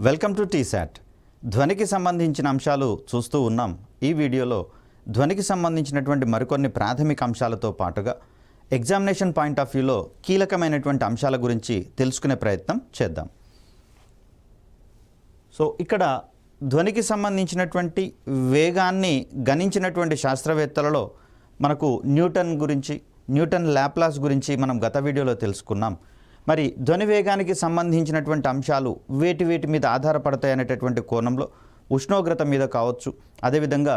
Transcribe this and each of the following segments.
Welcome to T-SAT. ధ్వనికి సంబంధించిన అంశాలు చూస్తూ ఉన్నాం. ఈ వీడియోలో ధ్వనికి సంబంధించినటువంటి మరికొన్ని ప్రాథమిక అంశాలతో పాటుగా ఎగ్జామినేషన్ పాయింట్ ఆఫ్ వ్యూలో కీలకమైనటువంటి అంశాల గురించి తెలుసుకునే ప్రయత్నం చేద్దాం. సో ఇక్కడ ధ్వనికి సంబంధించినటువంటి వేగాన్ని గణించినటువంటి శాస్త్రవేత్తలలో మనకు న్యూటన్ లాప్లాస్ గురించి మనం గత వీడియోలో తెలుసుకున్నాం. మరి ధ్వని వేగానికి సంబంధించినటువంటి అంశాలు వేటి మీద ఆధారపడతాయి అనేటటువంటి కోణంలో ఉష్ణోగ్రత మీద కావచ్చు, అదేవిధంగా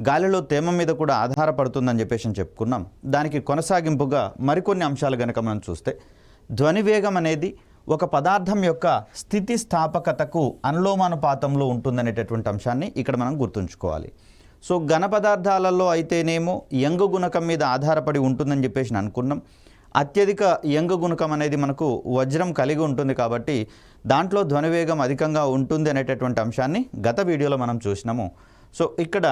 గాలిలో తేమ మీద కూడా ఆధారపడుతుందని చెప్పేసి చెప్పుకున్నాం. దానికి కొనసాగింపుగా మరికొన్ని అంశాలు కనుక మనం చూస్తే, ధ్వని వేగం అనేది ఒక పదార్థం యొక్క స్థితిస్థాపకతకు అనులోమానుపాతంలో ఉంటుందనేటటువంటి అంశాన్ని ఇక్కడ మనం గుర్తుంచుకోవాలి. సో ఘన పదార్థాలలో అయితేనేమో యంగు గుణకం మీద ఆధారపడి ఉంటుందని చెప్పేసి అనుకున్నాం. అత్యధిక యంగు గుణకం అనేది మనకు వజ్రం కలిగి ఉంటుంది కాబట్టి దాంట్లో ధ్వనివేగం అధికంగా ఉంటుంది అనేటటువంటి అంశాన్ని గత వీడియోలో మనం చూసినాము. సో ఇక్కడ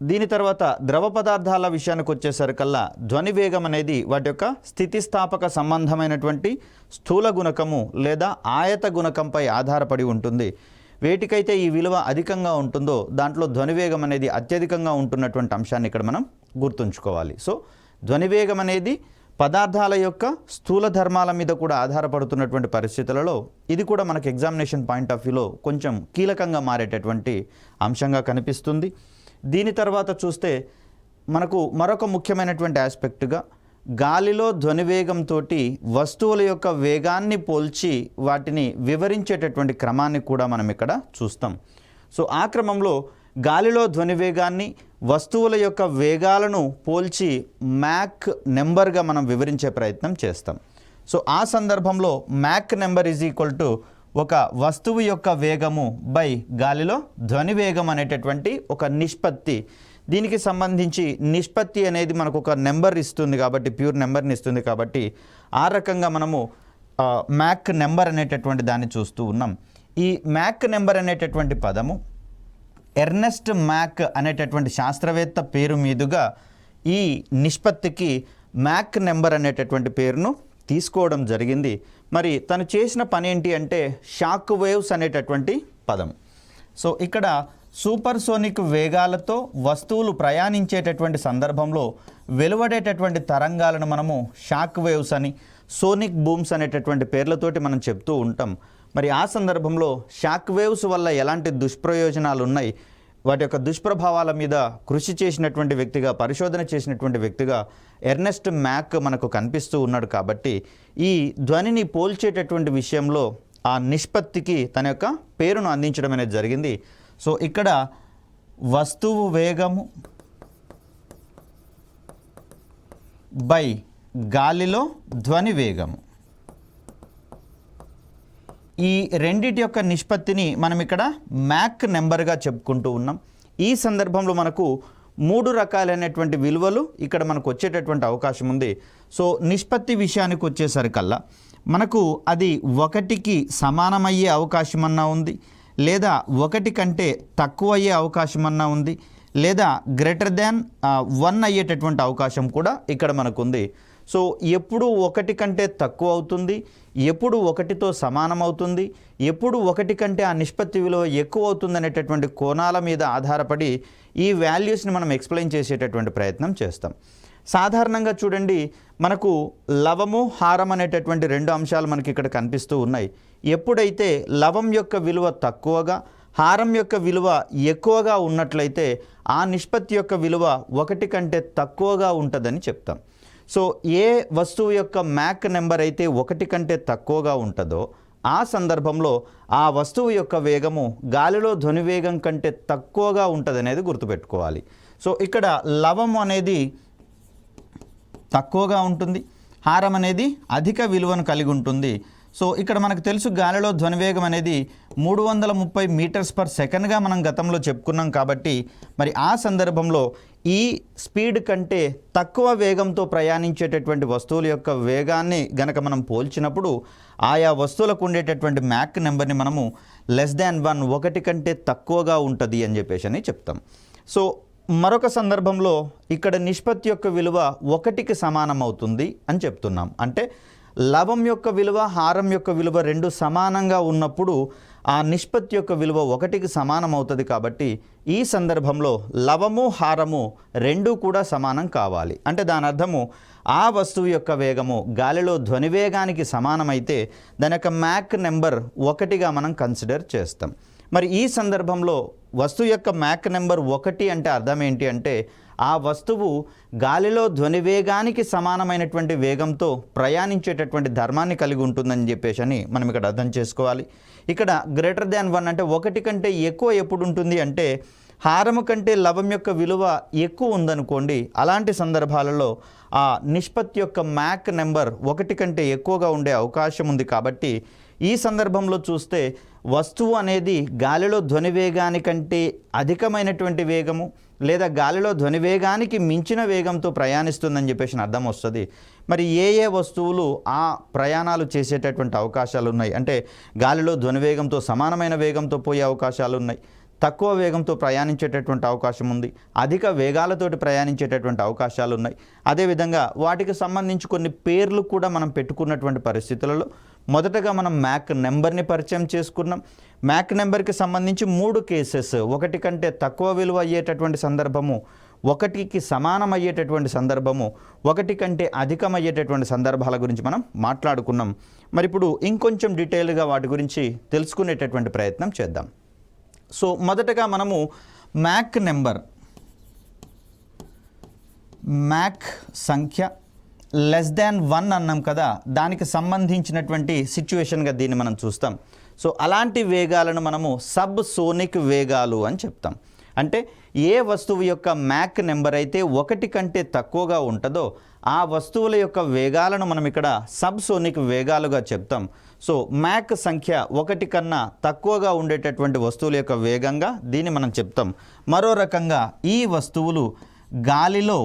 దీని తర్వాత ద్రవ పదార్థాల విషయానికి వచ్చేసరికల్లా ధ్వనివేగం అనేది వాటి యొక్క స్థితిస్థాపక సంబంధమైనటువంటి స్థూల గుణకము లేదా ఆయత గుణకంపై ఆధారపడి ఉంటుంది. వేటికైతే ఈ విలువ అధికంగా ఉంటుందో దాంట్లో ధ్వనివేగం అనేది అత్యధికంగా ఉంటున్నటువంటి అంశాన్ని ఇక్కడ మనం గుర్తుంచుకోవాలి. సో ధ్వనివేగం అనేది పదార్థాల యొక్క స్థూల ధర్మాల మీద కూడా ఆధారపడుతున్నటువంటి పరిస్థితులలో ఇది కూడా మనకు ఎగ్జామినేషన్ పాయింట్ ఆఫ్ వ్యూలో కొంచెం కీలకంగా మారేటటువంటి అంశంగా కనిపిస్తుంది. దీని తర్వాత చూస్తే మనకు మరొక ముఖ్యమైనటువంటి ఆస్పెక్ట్గా గాలిలో ధ్వనివేగంతో వస్తువుల యొక్క వేగాన్ని పోల్చి వాటిని వివరించేటటువంటి క్రమాన్ని కూడా మనం ఇక్కడ చూస్తాం. సో ఆ క్రమంలో గాలిలో ధ్వనివేగాన్ని వస్తువుల యొక్క వేగాలను పోల్చి మ్యాక్ నెంబర్గా మనం వివరించే ప్రయత్నం చేస్తాం. సో ఆ సందర్భంలో Mach number is equal to ఒక వస్తువు యొక్క వేగము బై గాలిలో ధ్వనివేగం అనేటటువంటి ఒక నిష్పత్తి. దీనికి సంబంధించి నిష్పత్తి అనేది మనకు ఒక నెంబర్ ఇస్తుంది కాబట్టి, ప్యూర్ నెంబర్ని ఇస్తుంది కాబట్టి ఆ రకంగా మనము మ్యాక్ నెంబర్ అనేటటువంటి దాన్ని చూస్తూ ఉన్నాం. ఈ మ్యాక్ నెంబర్ అనేటటువంటి పదము ఎర్నెస్ట్ మ్యాక్ అనేటటువంటి శాస్త్రవేత్త పేరు మీదుగా ఈ నిష్పత్తికి మ్యాక్ నెంబర్ అనేటటువంటి పేరును తీసుకోవడం జరిగింది. మరి తను చేసిన పని ఏంటి అంటే షాక్ వేవ్స్ అనేటటువంటి పదం. సో ఇక్కడ సూపర్సోనిక్ వేగాలతో వస్తువులు ప్రయాణించేటటువంటి సందర్భంలో వెలువడేటటువంటి తరంగాలను మనము షాక్ వేవ్స్ అని, సోనిక్ బూమ్స్ అనేటటువంటి పేర్లతోటి మనం చెప్తూ ఉంటాం. మరి ఆ సందర్భంలో షాక్ వేవ్స్ వల్ల ఎలాంటి దుష్ప్రయోజనాలు ఉన్నాయి, వాటి యొక్క దుష్ప్రభావాల మీద కృషి చేసినటువంటి వ్యక్తిగా, పరిశోధన చేసినటువంటి వ్యక్తిగా ఎర్నెస్ట్ మ్యాక్ మనకు కనిపిస్తూ ఉన్నాడు. కాబట్టి ఈ ధ్వనిని పోల్చేటటువంటి విషయంలో ఆ నిష్పత్తికి తన యొక్క పేరును అందించడం అనేది జరిగింది. సో ఇక్కడ వస్తువు వేగము బై గాలిలో ధ్వని వేగము, ఈ రెండిటి యొక్క నిష్పత్తిని మనం ఇక్కడ మ్యాక్ నెంబర్గా చెప్పుకుంటూ ఉన్నాం. ఈ సందర్భంలో మనకు 3 రకాలైనటువంటి విలువలు ఇక్కడ మనకు వచ్చేటటువంటి అవకాశం ఉంది. సో నిష్పత్తి విషయానికి వచ్చేసరికల్లా మనకు అది 1కి సమానమయ్యే అవకాశం అన్నా ఉంది, లేదా 1 కంటే తక్కువ అయ్యే అవకాశం అన్నా ఉంది, లేదా గ్రేటర్ దాన్ 1 అయ్యేటటువంటి అవకాశం కూడా ఇక్కడ మనకు ఉంది. సో ఎప్పుడు 1 కంటే తక్కువ అవుతుంది, ఎప్పుడు 1తో సమానం అవుతుంది, ఎప్పుడు 1 కంటే ఆ నిష్పత్తి విలువ ఎక్కువ అవుతుంది అనేటటువంటి కోణాల మీద ఆధారపడి ఈ వాల్యూస్ని మనం ఎక్స్ప్లెయిన్ చేసేటటువంటి ప్రయత్నం చేస్తాం. సాధారణంగా చూడండి, మనకు లవము, హారం అనేటటువంటి 2 అంశాలు మనకి ఇక్కడ కనిపిస్తూ ఉన్నాయి. ఎప్పుడైతే లవం యొక్క విలువ తక్కువగా, హారం యొక్క విలువ ఎక్కువగా ఉన్నట్లయితే ఆ నిష్పత్తి యొక్క విలువ 1 కంటే తక్కువగా ఉంటుందని చెప్తాం. సో ఏ వస్తువు యొక్క మ్యాక్ నెంబర్ అయితే 1 కంటే తక్కువగా ఉంటుందో ఆ సందర్భంలో ఆ వస్తువు యొక్క వేగము గాలిలో ధ్వనివేగం కంటే తక్కువగా ఉంటుంది అనేది గుర్తుపెట్టుకోవాలి. సో ఇక్కడ లవం అనేది తక్కువగా ఉంటుంది, హారం అనేది అధిక విలువను కలిగి ఉంటుంది. సో ఇక్కడ మనకు తెలుసు గాలిలో ధ్వనివేగం అనేది 330 మీటర్స్ పర్ సెకండ్గా మనం గతంలో చెప్పుకున్నాం. కాబట్టి మరి ఆ సందర్భంలో ఈ స్పీడ్ కంటే తక్కువ వేగంతో ప్రయాణించేటటువంటి వస్తువుల యొక్క వేగాన్ని గనక మనం పోల్చినప్పుడు ఆయా వస్తువులకు ఉండేటటువంటి మ్యాక్ నెంబర్ని మనము <1 1 కంటే తక్కువగా ఉంటుంది అని చెప్పేసి చెప్తాం. సో మరొక సందర్భంలో ఇక్కడ నిష్పత్తి యొక్క విలువ 1కి సమానం అవుతుంది అని చెప్తున్నాం. అంటే లవం యొక్క విలువ, హారం యొక్క విలువ 2 సమానంగా ఉన్నప్పుడు ఆ నిష్పత్తి యొక్క విలువ 1కి సమానం అవుతుంది. కాబట్టి ఈ సందర్భంలో లవము హారము రెండూ కూడా సమానం కావాలి. అంటే దాని అర్థము ఆ వస్తువు యొక్క వేగము గాలిలో ధ్వని వేగానికి సమానమైతే దాని యొక్క మ్యాక్ నెంబర్ 1గా మనం కన్సిడర్ చేస్తాం. మరి ఈ సందర్భంలో వస్తువు యొక్క మ్యాక్ నెంబర్ 1 అంటే అర్థం ఏంటి అంటే ఆ వస్తువు గాలిలో ధ్వని వేగానికి సమానమైనటువంటి వేగంతో ప్రయాణించేటటువంటి ధర్మాన్ని కలిగి ఉంటుందని చెప్పేసి అని మనం ఇక్కడ అర్థం చేసుకోవాలి. ఇక్కడ గ్రేటర్ దాన్ 1 అంటే 1 కంటే ఎక్కువ ఎప్పుడు ఉంటుంది అంటే హారము కంటే లవం యొక్క విలువ ఎక్కువ ఉందనుకోండి. అలాంటి సందర్భాలలో ఆ నిష్పత్తి యొక్క మ్యాక్ నెంబర్ 1 కంటే ఎక్కువగా ఉండే అవకాశం ఉంది. కాబట్టి ఈ సందర్భంలో చూస్తే వస్తువు అనేది గాలిలో ధ్వని వేగానికంటే అధికమైనటువంటి వేగము లేదా గాలిలో ధ్వని వేగానికి మించిన వేగంతో ప్రయాణిస్తుందని చెప్పేసి అర్థం వస్తుంది. మరి ఏ వస్తువులు ఆ ప్రయాణాలు చేసేటటువంటి అవకాశాలు ఉన్నాయి అంటే గాలిలో ధ్వని వేగంతో సమానమైన వేగంతో పోయే అవకాశాలు ఉన్నాయి, తక్కువ వేగంతో ప్రయాణించేటటువంటి అవకాశం ఉంది, అధిక వేగాలతోటి ప్రయాణించేటటువంటి అవకాశాలు ఉన్నాయి. అదేవిధంగా వాటికి సంబంధించి కొన్ని పేర్లు కూడా మనం పెట్టుకున్నటువంటి పరిస్థితులలో మొదటగా మనం మ్యాక్ నెంబర్ని పరిచయం చేసుకున్నాం. మ్యాక్ నెంబర్కి సంబంధించి 3 కేసెస్, 1 కంటే తక్కువ విలువ అయ్యేటటువంటి సందర్భము, 1కి సమానం అయ్యేటటువంటి సందర్భము, 1 కంటే అధికమయ్యేటటువంటి సందర్భాల గురించి మనం మాట్లాడుకున్నాం. మరి ఇప్పుడు ఇంకొంచెం డీటెయిల్గా వాటి గురించి తెలుసుకునేటటువంటి ప్రయత్నం చేద్దాం. సో మొదటగా మనము మ్యాక్ నెంబర్, మ్యాక్ సంఖ్య లెస్ దాన్ 1 అన్నాం కదా, దానికి సంబంధించినటువంటి సిచ్యువేషన్గా దీన్ని మనం చూస్తాం. సో అలాంటి వేగాలను మనము సబ్ సోనిక్ వేగాలు అని చెప్తాం. అంటే ఏ వస్తువు యొక్క మ్యాక్ నెంబర్ అయితే 1 కంటే తక్కువగా ఉంటుందో ఆ వస్తువుల యొక్క వేగాలను మనం ఇక్కడ సబ్ సోనిక్ వేగాలుగా చెప్తాం. సో మ్యాక్ సంఖ్య 1 కన్నా తక్కువగా ఉండేటటువంటి వస్తువుల యొక్క వేగంగా దీన్ని మనం చెప్తాం. మరో రకంగా ఈ వస్తువులు గాలిలో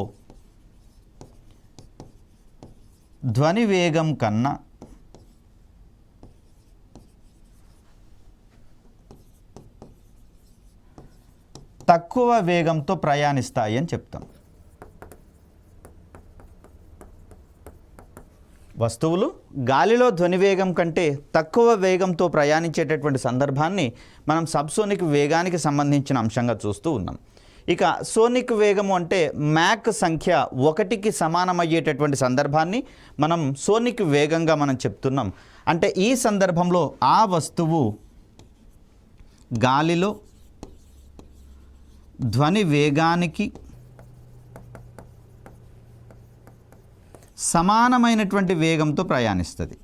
ధ్వని వేగం కన్నా తక్కువ వేగంతో ప్రయాణిస్తాయి అని చెప్తాం. వస్తువులు గాలిలో ధ్వని వేగం కంటే తక్కువ వేగంతో ప్రయాణించేటటువంటి సందర్భాన్ని మనం సబ్సోనిక్ వేగానికి సంబంధించిన అంశంగా చూస్తూ ఉన్నాం. ఇక సోనిక్ వేగము అంటే మ్యాక్ సంఖ్య 1కి సమానమయ్యేటటువంటి సందర్భాన్ని మనం సోనిక్ వేగంగా మనం చెప్తున్నాం. అంటే ఈ సందర్భంలో ఆ వస్తువు గాలిలో ధ్వని వేగానికి సమానమైనటువంటి వేగంతో ప్రయాణిస్తుంది.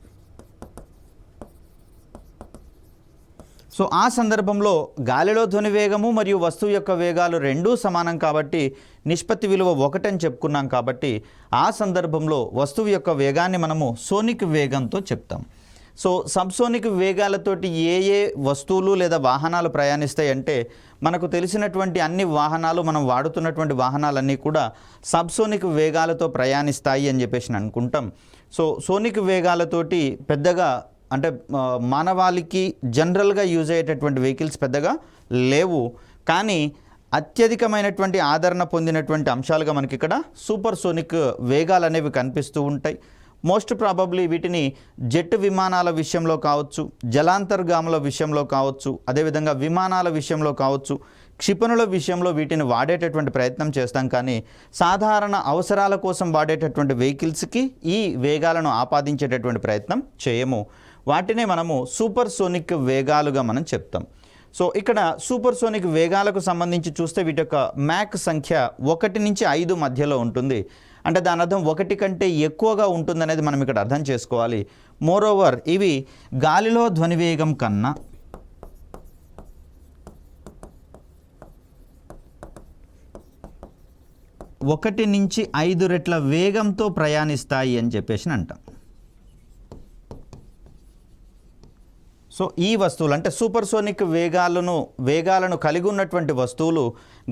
సో ఆ సందర్భంలో గాలిలో ధ్వని వేగము మరియు వస్తువు యొక్క వేగాలు రెండూ సమానం కాబట్టి నిష్పత్తి విలువ 1 అని చెప్పుకున్నాం. కాబట్టి ఆ సందర్భంలో వస్తువు యొక్క వేగాన్ని మనము సోనిక్ వేగంతో చెప్తాం. సో సబ్సోనిక్ వేగాలతోటి ఏ వస్తువులు లేదా వాహనాలు ప్రయాణిస్తాయి అంటే మనకు తెలిసినటువంటి అన్ని వాహనాలు, మనం వాడుతున్నటువంటి వాహనాలన్నీ కూడా సబ్సోనిక్ వేగాలతో ప్రయాణిస్తాయి అని చెప్పేసి అనుకుంటాం. సో సోనిక్ వేగాలతోటి పెద్దగా అంటే మానవాళికి జనరల్గా యూజ్ అయ్యేటటువంటి వెహికల్స్ పెద్దగా లేవు. కానీ అత్యధికమైనటువంటి ఆదరణ పొందినటువంటి అంశాలుగా మనకి ఇక్కడ సూపర్ సోనిక్ వేగాలు అనేవి కనిపిస్తూ ఉంటాయి. మోస్ట్ ప్రాబబ్లీ వీటిని జెట్ విమానాల విషయంలో కావచ్చు, జలాంతర్గాముల విషయంలో కావచ్చు, అదేవిధంగా విమానాల విషయంలో కావచ్చు, క్షిపణుల విషయంలో వీటిని వాడేటటువంటి ప్రయత్నం చేస్తాం. కానీ సాధారణ అవసరాల కోసం వాడేటటువంటి వెహికల్స్కి ఈ వేగాలను ఆపాదించేటటువంటి ప్రయత్నం చేయము. వాటినే మనము సూపర్ సోనిక్ వేగాలుగా మనం చెప్తాం. సో ఇక్కడ సూపర్ సోనిక్ వేగాలకు సంబంధించి చూస్తే వీటి యొక్క మ్యాక్ సంఖ్య 1 నుంచి 5 మధ్యలో ఉంటుంది. అంటే దాని అర్థం 1 కంటే ఎక్కువగా ఉంటుందనేది మనం ఇక్కడ అర్థం చేసుకోవాలి. మోరోవర్ ఇవి గాలిలో ధ్వని వేగం కన్నా 1 నుంచి 5 రెట్ల వేగంతో ప్రయాణిస్తాయి అని చెప్పేసి అంటాం. సో ఈ వస్తువులు అంటే సూపర్ సోనిక్ వేగాలను కలిగి ఉన్నటువంటి వస్తువులు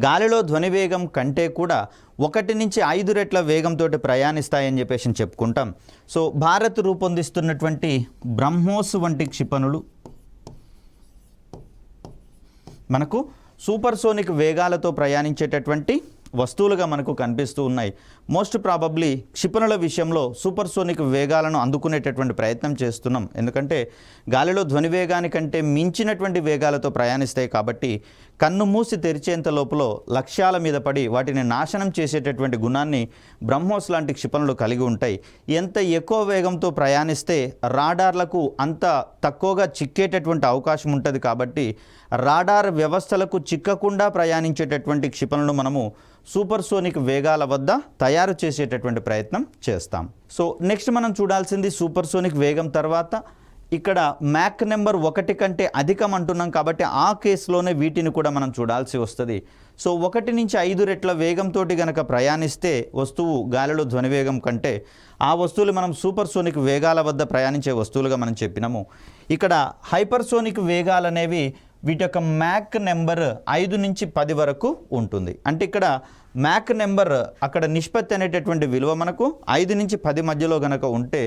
గాలిలో ధ్వని వేగం కంటే కూడా 1 నుంచి 5 రెట్ల వేగంతో ప్రయాణిస్తాయని చెప్పేసి చెప్పుకుంటాం. సో భారత్ రూపొందిస్తున్నటువంటి బ్రహ్మోస్ వంటి క్షిపణులు మనకు సూపర్ సోనిక్ వేగాలతో ప్రయాణించేటటువంటి వస్తువులుగా మనకు కనిపిస్తూ ఉన్నాయి. మోస్ట్ ప్రాబబ్లీ క్షిపణుల విషయంలో సూపర్సోనిక్ వేగాలను అందుకునేటటువంటి ప్రయత్నం చేస్తున్నాం. ఎందుకంటే గాలిలో ధ్వని వేగానికంటే మించినటువంటి వేగాలతో ప్రయాణిస్తాయి కాబట్టి కన్ను మూసి తెరిచేంత లోపల లక్ష్యాల మీద పడి వాటిని నాశనం చేసేటటువంటి గుణాన్ని బ్రహ్మోస్ లాంటి క్షిపణులు కలిగి ఉంటాయి. ఎంత ఎక్కువ వేగంతో ప్రయాణిస్తే రాడార్లకు అంత తక్కువగా చిక్కేటటువంటి అవకాశం ఉంటుంది. కాబట్టి రాడార్ వ్యవస్థలకు చిక్కకుండా ప్రయాణించేటటువంటి క్షిపణులను మనము సూపర్సోనిక్ వేగాల వద్ద తయారు చేసేటటువంటి ప్రయత్నం చేస్తాం. సో నెక్స్ట్ మనం చూడాల్సింది సూపర్సోనిక్ వేగం తర్వాత ఇక్కడ మ్యాక్ నెంబర్ 1 కంటే అధికం అంటున్నాం కాబట్టి ఆ కేసులోనే వీటిని కూడా మనం చూడాల్సి వస్తుంది. సో 1 నుంచి 5 రెట్ల వేగంతో గనక ప్రయాణిస్తే వస్తువు గాలిలో ధ్వని వేగం కంటే ఆ వస్తువులు మనం సూపర్సోనిక్ వేగాల వద్ద ప్రయాణించే వస్తువులుగా మనం చెప్పినాము. ఇక్కడ హైపర్సోనిక్ వేగాలు అనేవి వీటి యొక్క మ్యాక్ నెంబర్ 5 నుంచి 10 వరకు ఉంటుంది. అంటే ఇక్కడ మ్యాక్ నెంబర్ అక్కడ నిష్పత్తి అనేటటువంటి విలువ మనకు 5 నుంచి 10 మధ్యలో గనక ఉంటే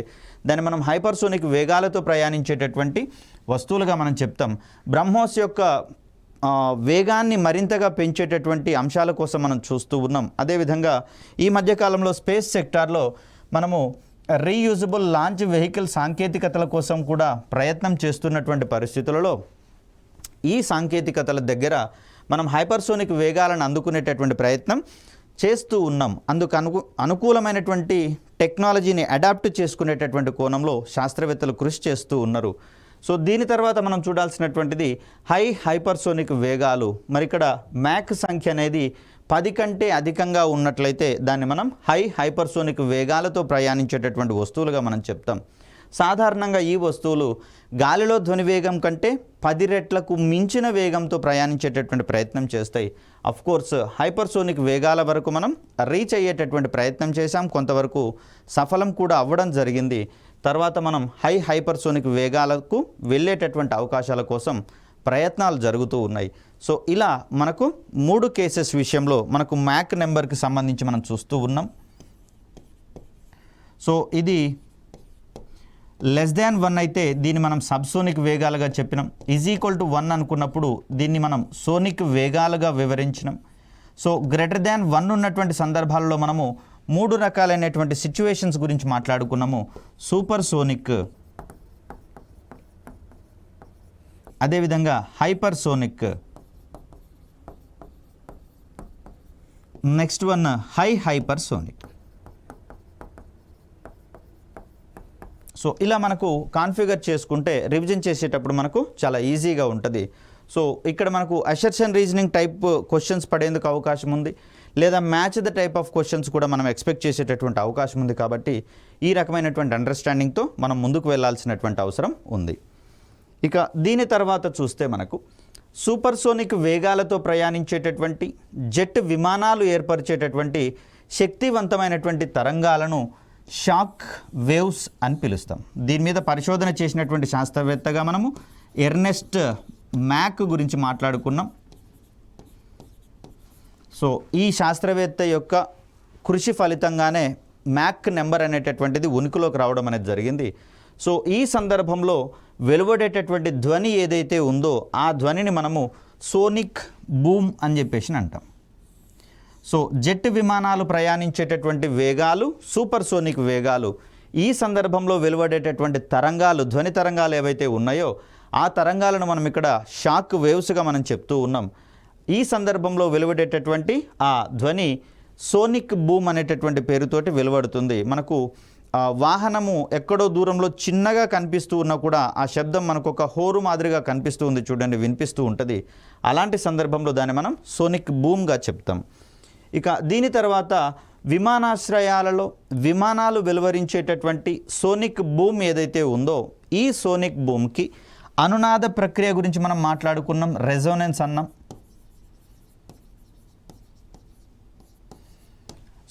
దాన్ని మనం హైపర్సోనిక్ వేగాలతో ప్రయాణించేటటువంటి వస్తువులుగా మనం చెప్తాం. బ్రహ్మోస్ యొక్క వేగాన్ని మరింతగా పెంచేటటువంటి అంశాల కోసం మనం చూస్తూ ఉన్నాం. అదేవిధంగా ఈ మధ్యకాలంలో స్పేస్ సెక్టార్లో మనము రీయూజబుల్ లాంచ్ వెహికల్ సాంకేతికతల కోసం కూడా ప్రయత్నం చేస్తున్నటువంటి పరిస్థితులలో ఈ సాంకేతికతల దగ్గర మనం హైపర్సోనిక్ వేగాలను అందుకునేటటువంటి ప్రయత్నం చేస్తూ ఉన్నాం. అందుకు అనుకూలమైనటువంటి టెక్నాలజీని అడాప్ట్ చేసుకునేటటువంటి కోణంలో శాస్త్రవేత్తలు కృషి చేస్తూ ఉన్నారు. సో దీని తర్వాత మనం చూడాల్సినటువంటిది హైపర్సోనిక్ వేగాలు. మరి ఇక్కడ మ్యాక్ సంఖ్య అనేది 10 కంటే అధికంగా ఉన్నట్లయితే దాన్ని మనం హైపర్సోనిక్ వేగాలతో ప్రయాణించేటటువంటి వస్తువులుగా మనం చెప్తాం. సాధారణంగా ఈ వస్తువులు గాలిలో ధ్వని వేగం కంటే 10 రెట్లకు మించిన వేగంతో ప్రయాణించేటటువంటి ప్రయత్నం చేస్తాయి. కోర్స్ హైపర్సోనిక్ వేగాల వరకు మనం రీచ్ అయ్యేటటువంటి ప్రయత్నం చేశాం, కొంతవరకు సఫలం కూడా అవ్వడం జరిగింది. తర్వాత మనం హైపర్సోనిక్ వేగాలకు వెళ్ళేటటువంటి అవకాశాల కోసం ప్రయత్నాలు జరుగుతూ ఉన్నాయి. సో ఇలా మనకు 3 కేసెస్ విషయంలో మనకు మ్యాక్ నెంబర్కి సంబంధించి మనం చూస్తూ ఉన్నాం. సో ఇది <1 అయితే దీన్ని మనం సబ్సోనిక్ వేగాలుగా చెప్పినాం. =1 అనుకున్నప్పుడు దీన్ని మనం సోనిక్ వేగాలుగా వివరించినాం. సో >1 ఉన్నటువంటి సందర్భాలలో మనము 3 రకాలైనటువంటి సిచ్యువేషన్స్ గురించి మాట్లాడుకున్నాము. సూపర్ సోనిక్, అదేవిధంగా hypersonic, next one hypersonic. So ఇలా మనకు కాన్ఫిగర్ చేసుకుంటే రివిజన్ చేసేటప్పుడు మనకు చాలా ఈజీగా ఉంటుంది. సో ఇక్కడ మనకు అసర్షన్ రీజనింగ్ టైప్ క్వశ్చన్స్ పడేందుకు అవకాశం ఉంది, లేదా match the type of questions కూడా మనం ఎక్స్పెక్ట్ చేసేటటువంటి అవకాశం ఉంది. కాబట్టి ఈ రకమైనటువంటి అండర్స్టాండింగ్తో మనం ముందుకు వెళ్ళాల్సినటువంటి అవసరం ఉంది. ఇక దీని తర్వాత చూస్తే మనకు సూపర్సోనిక్ వేగాలతో ప్రయాణించేటటువంటి జెట్ విమానాలు ఏర్పరిచేటటువంటి శక్తివంతమైనటువంటి తరంగాలను షాక్ వేవ్స్ అని పిలుస్తాం. దీని మీద పరిశోధన చేసినటువంటి శాస్త్రవేత్తగా మనము ఎర్నెస్ట్ మ్యాక్ గురించి మాట్లాడుకున్నాం. సో ఈ శాస్త్రవేత్త యొక్క కృషి ఫలితంగానే మ్యాక్ నెంబర్ అనేటటువంటిది ఉనికిలోకి రావడం అనేది జరిగింది. సో ఈ సందర్భంలో వెలువడేటటువంటి ధ్వని ఏదైతే ఉందో ఆ ధ్వనిని మనము సోనిక్ బూమ్ అని చెప్పేసి అంటాం. సో జెట్ విమానాలు ప్రయాణించేటటువంటి వేగాలు సూపర్సోనిక్ వేగాలు. ఈ సందర్భంలో వెలువడేటటువంటి తరంగాలు, ధ్వని తరంగాలు ఏవైతే ఉన్నాయో ఆ తరంగాలను మనం ఇక్కడ షాక్ వేవ్స్గా మనం చెప్తూ ఉన్నాం. ఈ సందర్భంలో వెలువడేటటువంటి ఆ ధ్వని సోనిక్ బూమ్ అనేటటువంటి పేరుతోటి వెలువడుతుంది. మనకు వాహనము ఎక్కడో దూరంలో చిన్నగా కనిపిస్తూ ఉన్నా కూడా ఆ శబ్దం మనకు ఒక హోరు మాదిరిగా కనిపిస్తూ ఉంది చూడండి, వినిపిస్తూ ఉంటుంది. అలాంటి సందర్భంలో దాన్ని మనం సోనిక్ బూమ్గా చెప్తాం. ఇక దీని తర్వాత విమానాశ్రయాలలో విమానాలు వెలువరించేటటువంటి సోనిక్ బూమ్ ఏదైతే ఉందో ఈ సోనిక్ బూమ్కి అనునాద ప్రక్రియ గురించి మనం మాట్లాడుకున్నాం, రెజోనెన్స్ అన్నాం.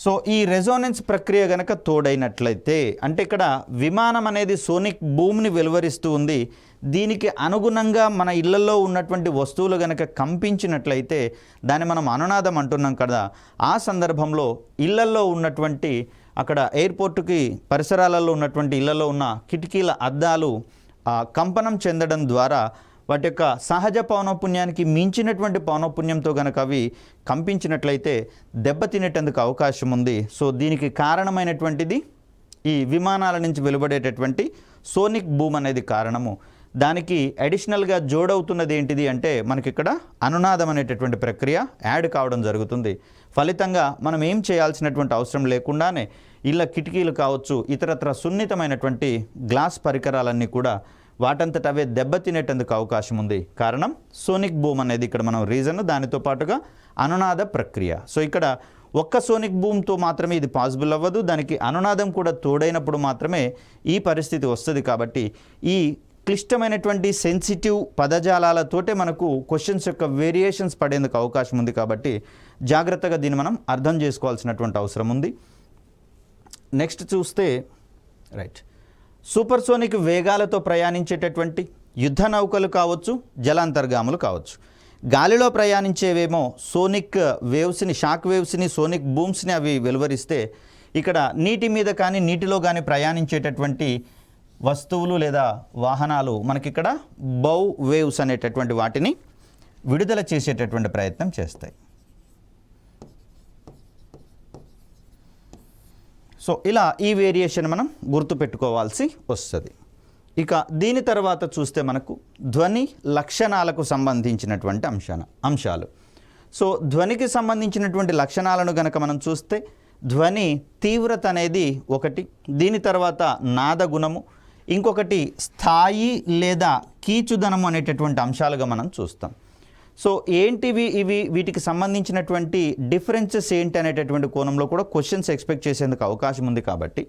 సో ఈ రెజోనెన్స్ ప్రక్రియ కనుక తోడైనట్లయితే, అంటే ఇక్కడ విమానం అనేది సోనిక్ బూమ్ని వెలువరిస్తూ ఉంది, దీనికి అనుగుణంగా మన ఇళ్లలో ఉన్నటువంటి వస్తువులు కనుక కంపించినట్లయితే దాన్ని మనం అనునాదం అంటున్నాం కదా. ఆ సందర్భంలో ఇళ్లలో ఉన్నటువంటి అక్కడ ఎయిర్పోర్టుకి పరిసరాలలో ఉన్నటువంటి ఇళ్లలో ఉన్న కిటికీల అద్దాలు కంపనం చెందడం ద్వారా వాటి యొక్క సహజ పౌనఃపున్యానికి మించినటువంటి పౌనఃపున్యంతో కనుక అవి కంపించినట్లయితే దెబ్బతినేటందుకు అవకాశం ఉంది. సో దీనికి కారణమైనటువంటిది ఈ విమానాల నుంచి వెలువడేటటువంటి సోనిక్ బూమ్ అనేది కారణము. దానికి అడిషనల్గా జోడవుతున్నది ఏంటిది అంటే మనకి ఇక్కడ అనునాదం అనేటటువంటి ప్రక్రియ యాడ్ కావడం జరుగుతుంది. ఫలితంగా మనం ఏం చేయాల్సినటువంటి అవసరం లేకుండానే ఇళ్ళ కిటికీలు కావచ్చు, ఇతరత్ర సున్నితమైనటువంటి గ్లాస్ పరికరాలన్నీ కూడా వాటంతట అవే దెబ్బతినేటందుకు అవకాశం ఉంది. కారణం సోనిక్ బూమ్ అనేది ఇక్కడ మనం రీజన్, దానితో పాటుగా అనునాద ప్రక్రియ. సో ఇక్కడ ఒక్క సోనిక్ బూమ్తో మాత్రమే ఇది పాసిబుల్ అవ్వదు, దానికి అనునాదం కూడా తోడైనప్పుడు మాత్రమే ఈ పరిస్థితి వస్తుంది. కాబట్టి ఈ క్లిష్టమైనటువంటి సెన్సిటివ్ పదజాలాలతోటే మనకు క్వశ్చన్స్ యొక్క వేరియేషన్స్ పడేందుకు అవకాశం ఉంది. కాబట్టి జాగ్రత్తగా దీన్ని మనం అర్థం చేసుకోవాల్సినటువంటి అవసరం ఉంది. నెక్స్ట్ చూస్తే రైట్, సూపర్సోనిక్ వేగాలతో ప్రయాణించేటటువంటి యుద్ధ నౌకలు కావచ్చు, జలాంతర్గాములు కావచ్చు. గాలిలో ప్రయాణించేవేమో సోనిక్ వేవ్స్ని, షాక్ వేవ్స్ని, సోనిక్ బూమ్స్ని అవి వెలువరిస్తే, ఇక్కడ నీటి మీద కానీ నీటిలో కానీ ప్రయాణించేటటువంటి వస్తువులు లేదా వాహనాలు మనకిక్కడ బౌ వేవ్స్ అనేటటువంటి వాటిని విడుదల చేసేటటువంటి ప్రయత్నం చేస్తాయి. సో ఇలా ఈ వేరియేషన్ మనం గుర్తుపెట్టుకోవాల్సి వస్తుంది. ఇక దీని తర్వాత చూస్తే మనకు ధ్వని లక్షణాలకు సంబంధించినటువంటి అంశాలు. సో ధ్వనికి సంబంధించినటువంటి లక్షణాలను గనక మనం చూస్తే ధ్వని తీవ్రత అనేది ఒకటి, దీని తర్వాత నాదగుణము, ఇంకొకటి స్థాయి లేదా కీచుదనము అనేటటువంటి అంశాలుగా మనం చూస్తాం. సో ఏంటివి ఇవి, వీటికి సంబంధించినటువంటి డిఫరెన్సెస్ ఏంటి అనేటటువంటి కోణంలో కూడా క్వశ్చన్స్ ఎక్స్పెక్ట్ చేసేందుకు అవకాశం ఉంది. కాబట్టి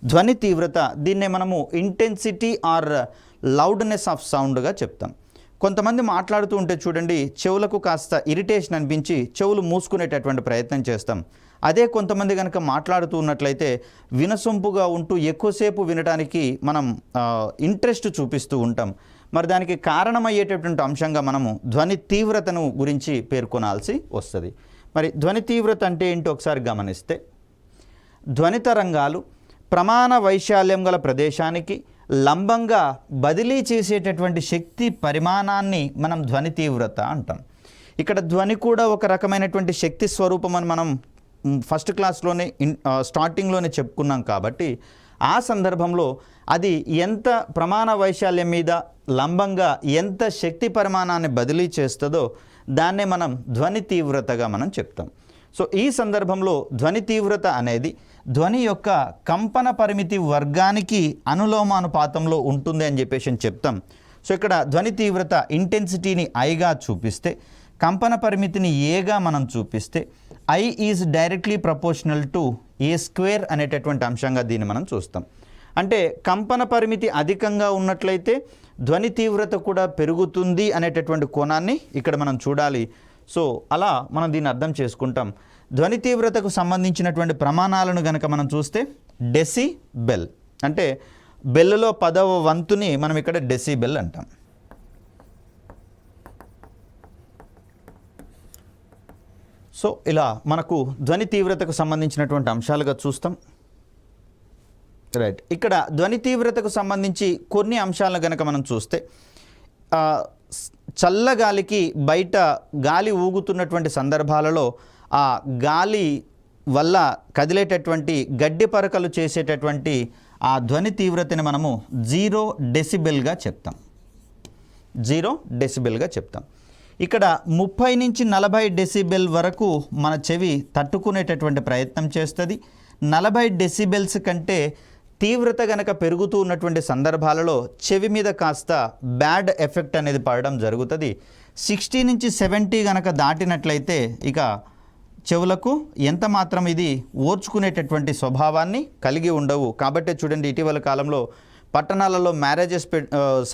ధ్వని తీవ్రత, దీన్నే మనము ఇంటెన్సిటీ ఆర్ లౌడ్నెస్ ఆఫ్ సౌండ్గా చెప్తాం. కొంతమంది మాట్లాడుతూ ఉంటే చూడండి, చెవులకు కాస్త ఇరిటేషన్ అనిపించి చెవులు మూసుకునేటటువంటి ప్రయత్నం చేస్తాం. అదే కొంతమంది కనుక మాట్లాడుతూ ఉన్నట్లయితే వినసొంపుగా ఉంటూ ఎక్కువసేపు వినడానికి మనం ఇంట్రెస్ట్ చూపిస్తూ ఉంటాం. మరి దానికి కారణమయ్యేటటువంటి అంశంగా మనము ధ్వని తీవ్రతను గురించి పేర్కొనాల్సి వస్తుంది. మరి ధ్వని తీవ్రత అంటే ఏంటో ఒకసారి గమనిస్తే, ధ్వని తరంగాలు ప్రమాణ వైశాల్యం గల ప్రదేశానికి లంబంగా బదిలీ చేసేటటువంటి శక్తి పరిమాణాన్ని మనం ధ్వని తీవ్రత అంటాం. ఇక్కడ ధ్వని కూడా ఒక రకమైనటువంటి శక్తి స్వరూపం అని మనం ఫస్ట్ క్లాస్లోనే స్టార్టింగ్లోనే చెప్పుకున్నాం. కాబట్టి ఆ సందర్భంలో అది ఎంత ప్రమాణ వైశాల్యం మీద లంబంగా ఎంత శక్తి పరిమాణాన్ని బదిలీ చేస్తుందో దాన్నే మనం ధ్వని తీవ్రతగా మనం చెప్తాం. సో ఈ సందర్భంలో ధ్వని తీవ్రత అనేది ధ్వని యొక్క కంపన పరిమితి వర్గానికి అనులోమానుపాతంలో ఉంటుంది అని చెప్పేసి చెప్తాం. సో ఇక్కడ ధ్వని తీవ్రత ఇంటెన్సిటీని ఐగా చూపిస్తే, కంపన పరిమితిని ఏగా మనం చూపిస్తే, I is directly proportional to A square అనేటటువంటి అంశంగా దీన్ని మనం చూస్తాం. అంటే కంపన పరిమితి అధికంగా ఉన్నట్లయితే ధ్వని తీవ్రత కూడా పెరుగుతుంది అనేటటువంటి కోణాన్ని ఇక్కడ మనం చూడాలి. సో అలా మనం దీన్ని అర్థం చేసుకుంటాం. ధ్వని తీవ్రతకు సంబంధించినటువంటి ప్రమాణాలను కనుక మనం చూస్తే డెసిబెల్, అంటే బెల్లో 10వ వంతుని మనం ఇక్కడ డెసిబెల్ అంటాం. సో ఇలా మనకు ధ్వని తీవ్రతకు సంబంధించినటువంటి అంశాలుగా చూస్తాం. రైట్, ఇక్కడ ధ్వని తీవ్రతకు సంబంధించి కొన్ని అంశాలను కనుక మనం చూస్తే, చల్లగాలికి బయట గాలి ఊగుతున్నటువంటి సందర్భాలలో ఆ గాలి వల్ల కదిలేటటువంటి గడ్డి పరకలు చేసేటటువంటి ఆ ధ్వని తీవ్రతని మనము 0 డెసిబెల్గా చెప్తాం. 0 డెసిబెల్గా చెప్తాం. ఇక్కడ 30 నుంచి 40 డెసిబెల్ వరకు మన చెవి తట్టుకునేటటువంటి ప్రయత్నం చేస్తుంది. 40 డెసిబెల్స్ కంటే తీవ్రత గనక పెరుగుతూ ఉన్నటువంటి సందర్భాలలో చెవి మీద కాస్త బ్యాడ్ ఎఫెక్ట్ అనేది పడడం జరుగుతుంది. 60 నుంచి 70 గనక దాటినట్లయితే ఇక చెవులకు ఎంత మాత్రం ఇది ఓర్చుకునేటటువంటి స్వభావాన్ని కలిగి ఉండవు. కాబట్టి చూడండి, ఇటీవల కాలంలో పట్టణాలలో మ్యారేజెస్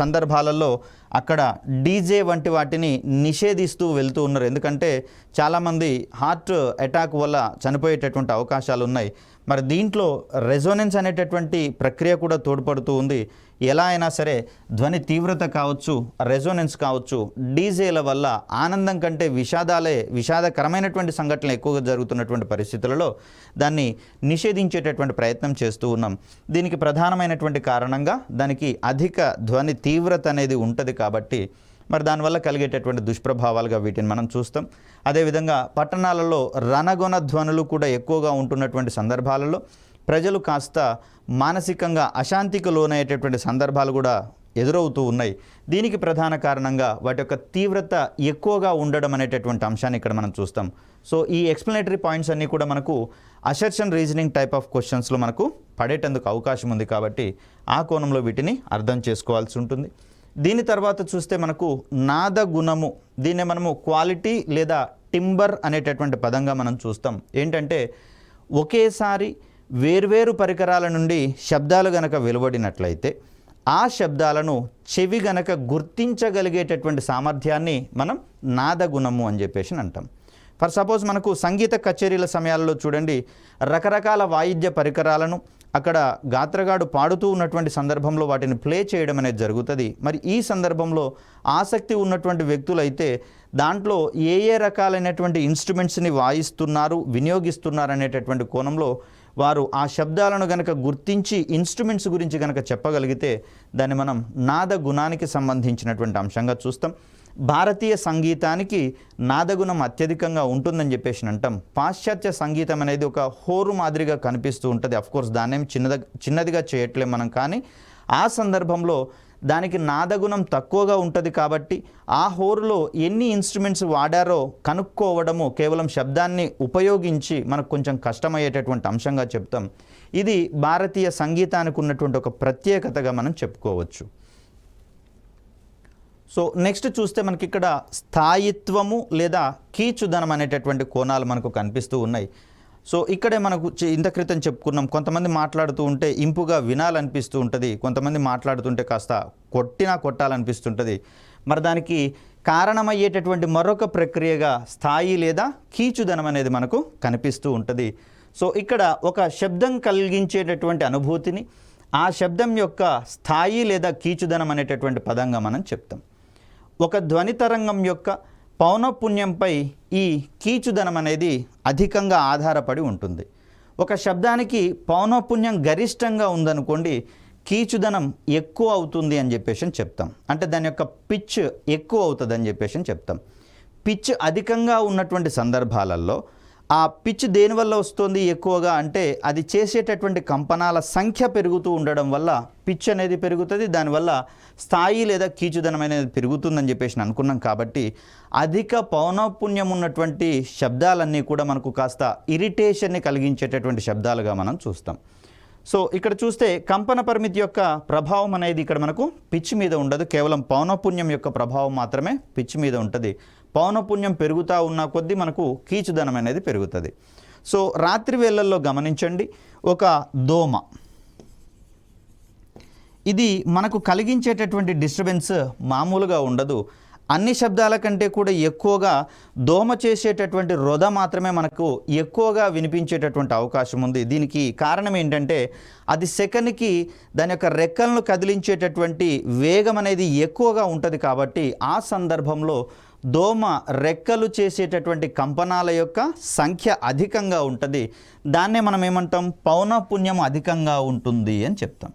సందర్భాలలో అక్కడ డీజే వంటి వాటిని నిషేధిస్తూ వెళ్తూ ఉన్నారు. ఎందుకంటే చాలామంది హార్ట్ అటాక్ వల్ల చనిపోయేటటువంటి అవకాశాలు ఉన్నాయి. మరి దీంట్లో రెజోనెన్స్ అనేటటువంటి ప్రక్రియ కూడా తోడ్పడుతూ ఉంది. ఎలా అయినా సరే ధ్వని తీవ్రత కావచ్చు, రెజోనెన్స్ కావచ్చు, డీజేల వల్ల ఆనందం కంటే విషాదకరమైనటువంటి సంఘటనలు ఎక్కువగా జరుగుతున్నటువంటి పరిస్థితులలో దాన్ని నిషేధించేటటువంటి ప్రయత్నం చేస్తూ ఉన్నాం. దీనికి ప్రధానమైనటువంటి కారణంగా దానికి అధిక ధ్వని తీవ్రత అనేది ఉంటుంది. కాబట్టి మరి దానివల్ల కలిగేటటువంటి దుష్ప్రభావాలుగా వీటిని మనం చూస్తాం. అదేవిధంగా పట్టణాలలో రణగొణ ధ్వనులు కూడా ఎక్కువగా ఉంటున్నటువంటి సందర్భాలలో ప్రజలు కాస్త మానసికంగా అశాంతికి లోనయ్యేటటువంటి సందర్భాలు కూడా ఎదురవుతూ ఉన్నాయి. దీనికి ప్రధాన కారణంగా వాటి యొక్క తీవ్రత ఎక్కువగా ఉండడం అనేటటువంటి అంశాన్ని ఇక్కడ మనం చూస్తాం. సో ఈ ఎక్స్ప్లెనేటరీ పాయింట్స్ అన్నీ కూడా మనకు అసర్షన్ రీజనింగ్ టైప్ ఆఫ్ క్వశ్చన్స్లో మనకు పడేటందుకు అవకాశం ఉంది కాబట్టి ఆ కోణంలో వీటిని అర్థం చేసుకోవాల్సి ఉంటుంది. దీని తర్వాత చూస్తే మనకు నాద గుణము, దీన్ని మనము క్వాలిటీ లేదా టింబర్ అనేటటువంటి పదంగా మనం చూస్తాం. ఏంటంటే ఒకేసారి వేర్వేరు పరికరాల నుండి శబ్దాలు గనక వెలువడినట్లయితే ఆ శబ్దాలను చెవి గనక గుర్తించగలిగేటటువంటి సామర్థ్యాన్ని మనం నాదగుణము అని చెప్పేసి అంటాం. ఫర్ సపోజ్ మనకు సంగీత కచేరీల సమయాల్లో చూడండి, రకరకాల వాయిద్య పరికరాలను అక్కడ గాత్రగాడు పాడుతూ ఉన్నటువంటి సందర్భంలో వాటిని ప్లే చేయడం అనేది జరుగుతుంది. మరి ఈ సందర్భంలో ఆసక్తి ఉన్నటువంటి వ్యక్తులైతే దాంట్లో ఏ ఏ రకాలైనటువంటి ఇన్స్ట్రుమెంట్స్ని వాయిస్తున్నారు, వినియోగిస్తున్నారు అనేటటువంటి కోణంలో వారు ఆ శబ్దాలను గనక గుర్తించి ఇన్స్ట్రుమెంట్స్ గురించి గనక చెప్పగలిగితే దాన్ని మనం నాద గుణానికి సంబంధించినటువంటి అంశంగా చూస్తాం. భారతీయ సంగీతానికి నాదగుణం అత్యధికంగా ఉంటుందని చెప్పేసి అంటాం. పాశ్చాత్య సంగీతం అనేది ఒక హోరు మాదిరిగా కనిపిస్తూ ఉంటుంది. అఫ్కోర్స్ దాన్నేం చిన్నదిగా చేయట్లేం మనం, కానీ ఆ సందర్భంలో దానికి నాదగుణం తక్కువగా ఉంటుంది కాబట్టి ఆ హోరులో ఎన్ని ఇన్స్ట్రుమెంట్స్ వాడారో కనుక్కోవడము కేవలం శబ్దాన్ని ఉపయోగించి మనకు కొంచెం కష్టమయ్యేటటువంటి అంశంగా చెప్తాం. ఇది భారతీయ సంగీతానికి ఉన్నటువంటి ఒక ప్రత్యేకతగా మనం చెప్పుకోవచ్చు. సో నెక్స్ట్ చూస్తే మనకి ఇక్కడ స్థాయిత్వము లేదా కీచుదనం అనేటటువంటి కోణాలు మనకు కనిపిస్తూ ఉన్నాయి. సో ఇక్కడే మనకు ఇంత క్రితం చెప్పుకున్నాం, కొంతమంది మాట్లాడుతూ ఉంటే ఇంపుగా వినాలనిపిస్తూ ఉంటుంది, కొంతమంది మాట్లాడుతుంటే కాస్త కొట్టాలనిపిస్తుంటుంది. మరి దానికి కారణమయ్యేటటువంటి మరొక ప్రక్రియగా స్థాయి లేదా కీచుదనం అనేది మనకు కనిపిస్తూ ఉంటుంది. సో ఇక్కడ ఒక శబ్దం కలిగించేటటువంటి అనుభూతిని ఆ శబ్దం యొక్క స్థాయి లేదా కీచుదనం అనేటటువంటి పదంగా మనం చెప్తాం. ఒక ధ్వని తరంగం యొక్క పౌనఃపున్యంపై ఈ కీచుదనం అనేది అధికంగా ఆధారపడి ఉంటుంది. ఒక శబ్దానికి పౌనఃపున్యం గరిష్టంగా ఉందనుకోండి, కీచుదనం ఎక్కువ అవుతుంది అని చెప్పేసి చెప్తాం. అంటే దాని యొక్క పిచ్ ఎక్కువ అవుతుంది అని చెప్పేసి చెప్తాం. పిచ్ అధికంగా ఉన్నటువంటి సందర్భాలలో ఆ పిచ్ దేనివల్ల వస్తుంది ఎక్కువగా అంటే అది చేసేటటువంటి కంపనాల సంఖ్య పెరుగుతూ ఉండడం వల్ల పిచ్ అనేది పెరుగుతుంది. దానివల్ల స్థాయి లేదా కీచుదనం అనేది పెరుగుతుందని చెప్పేసి అనుకున్నాం. కాబట్టి అధిక పౌనఃపున్యం ఉన్నటువంటి శబ్దాలన్నీ కూడా మనకు కాస్త ఇరిటేషన్ని కలిగించేటటువంటి శబ్దాలుగా మనం చూస్తాం. సో ఇక్కడ చూస్తే కంపన పరిమితి యొక్క ప్రభావం అనేది ఇక్కడ మనకు పిచ్ మీద ఉండదు, కేవలం పౌనఃపున్యం యొక్క ప్రభావం మాత్రమే పిచ్ మీద ఉంటుంది. పౌనఃపున్యం పెరుగుతూ ఉన్న కొద్దీ మనకు కీచుదనం అనేది పెరుగుతుంది. సో రాత్రి వేళల్లో గమనించండి, ఒక దోమ, ఇది మనకు కలిగించేటటువంటి డిస్టర్బెన్స్ మామూలుగా ఉండదు. అన్ని శబ్దాల కంటే కూడా ఎక్కువగా దోమ చేసేటటువంటి రొద మాత్రమే మనకు ఎక్కువగా వినిపించేటటువంటి అవకాశం ఉంది. దీనికి కారణం ఏంటంటే అది సెకన్కి దాని యొక్క రెక్కలను కదిలించేటటువంటి వేగం అనేది ఎక్కువగా ఉంటుంది. కాబట్టి ఆ సందర్భంలో దోమ రెక్కలు చేసేటటువంటి కంపనాల యొక్క సంఖ్య అధికంగా ఉంటుంది. దాన్నే మనం ఏమంటాం, పౌనఃపున్యం అధికంగా ఉంటుంది అని చెప్తాం.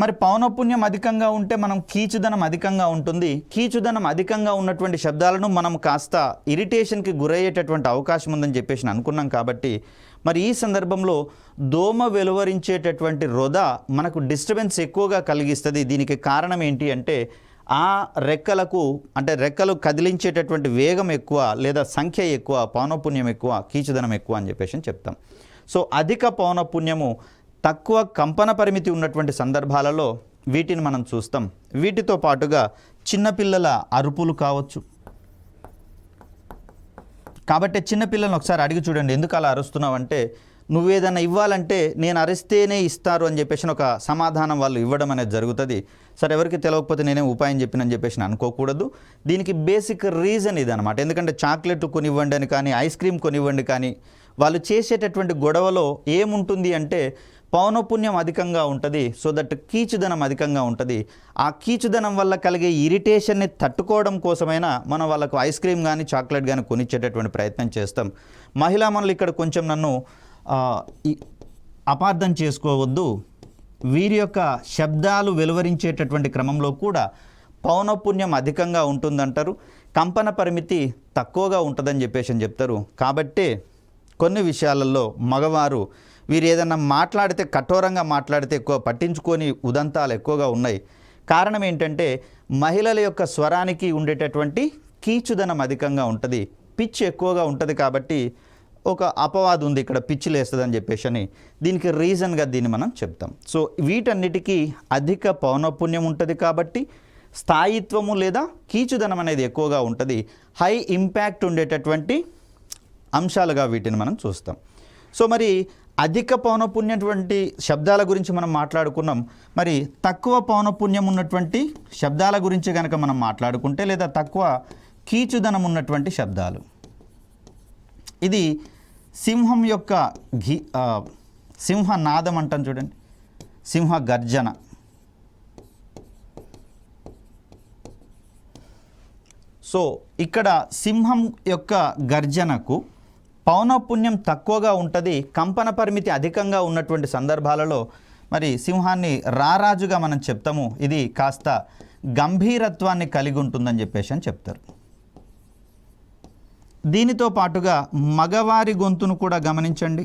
మరి పౌనఃపున్యం అధికంగా ఉంటే మనం కీచుదనం అధికంగా ఉంటుంది. కీచుదనం అధికంగా ఉన్నటువంటి శబ్దాలను మనం కాస్త ఇరిటేషన్కి గురయ్యేటటువంటి అవకాశం ఉందని చెప్పేసి అనుకున్నాం. కాబట్టి మరి ఈ సందర్భంలో దోమ వెలువరించేటటువంటి రొద మనకు డిస్టర్బెన్స్ ఎక్కువగా కలిగిస్తుంది. దీనికి కారణం ఏంటి అంటే ఆ రెక్కలకు, అంటే రెక్కలు కదిలించేటటువంటి వేగం ఎక్కువ లేదా సంఖ్య ఎక్కువ, పౌనఃపున్యం ఎక్కువ, కీచుదనం ఎక్కువ అని చెప్పేసి చెప్తాం. సో అధిక పౌనఃపున్యము తక్కువ కంపన పరిమితి ఉన్నటువంటి సందర్భాలలో వీటిని మనం చూస్తాం. వీటితో పాటుగా చిన్నపిల్లల అరుపులు కావచ్చు. కాబట్టి చిన్నపిల్లలను ఒకసారి అడిగి చూడండి, ఎందుకు అలా అరుస్తున్నావు అంటే, నువ్వేదన్నా ఇవ్వాలంటే నేను అరిస్తేనే ఇస్తారు అని చెప్పేసి ఒక సమాధానం వాళ్ళు ఇవ్వడం అనేది జరుగుతుంది. సరే, ఎవరికి తెలియకపోతే నేనే ఉపాయం చెప్పినని చెప్పేసి అనుకోకూడదు. దీనికి బేసిక్ రీజన్ ఇదనమాట. ఎందుకంటే చాక్లెట్ కొనివ్వండి అని కానీ, ఐస్ క్రీమ్ కొనివ్వండి కానీ, వాళ్ళు చేసేటటువంటి గొడవలో ఏముంటుంది అంటే పౌనఃపున్యం అధికంగా ఉంటుంది. సో దట్ కీచుదనం అధికంగా ఉంటుంది. ఆ కీచుదనం వల్ల కలిగే ఇరిటేషన్ని తట్టుకోవడం కోసమైనా మనం వాళ్ళకు ఐస్ క్రీమ్ కానీ చాక్లెట్ కానీ కొనిచ్చేటటువంటి ప్రయత్నం చేస్తాం. మహిళా మనులు ఇక్కడ కొంచెం నన్ను అపార్థం చేసుకోవద్దు. వీరి యొక్క శబ్దాలు వెలువరించేటటువంటి క్రమంలో కూడా పౌనఃపున్యం అధికంగా ఉంటుందంటారు, కంపన పరిమితి తక్కువగా ఉంటుందని చెప్పేసి చెప్తారు. కాబట్టే కొన్ని విషయాలలో మగవారు వీరు ఏదన్నా మాట్లాడితే కఠోరంగా మాట్లాడితే ఎక్కువ పట్టించుకొని ఉదంతాలు ఎక్కువగా ఉన్నాయి. కారణం ఏంటంటే మహిళల యొక్క స్వరానికి ఉండేటటువంటి కీచుదనం అధికంగా ఉంటుంది, పిచ్ ఎక్కువగా ఉంటుంది. కాబట్టి ఒక అపవాదు ఉంది ఇక్కడ, పిచ్ లేస్తుందని చెప్పేసి అని దీనికి రీజన్గా దీన్ని మనం చెప్తాం. సో వీటన్నిటికీ అధిక పౌనఃపున్యం ఉంటుంది కాబట్టి స్థాయిత్వము లేదా కీచుదనం అనేది ఎక్కువగా ఉంటుంది. హై ఇంపాక్ట్ ఉండేటటువంటి అంశాలుగా వీటిని మనం చూస్తాం. సో మరి అధిక పౌనఃపున్యటువంటి శబ్దాల గురించి మనం మాట్లాడుకున్నాం. మరి తక్కువ పౌనఃపున్యం ఉన్నటువంటి శబ్దాల గురించి కనుక మనం మాట్లాడుకుంటే లేదా తక్కువ కీచుదనం ఉన్నటువంటి శబ్దాలు, ఇది సింహం యొక్క సింహనాదం అంటాం చూడండి, సింహ గర్జన. సో ఇక్కడ సింహం యొక్క గర్జనకు పౌనఃపున్యం తక్కువగా ఉంటుంది, కంపన పరిమితి అధికంగా ఉన్నటువంటి సందర్భాలలో మరి సింహాన్ని రారాజుగా మనం చెప్తాము. ఇది కాస్త గంభీరత్వాన్ని కలిగి ఉంటుందని చెప్పేసి అని చెప్తారు. దీనితో పాటుగా మగవారి గొంతును కూడా గమనించండి,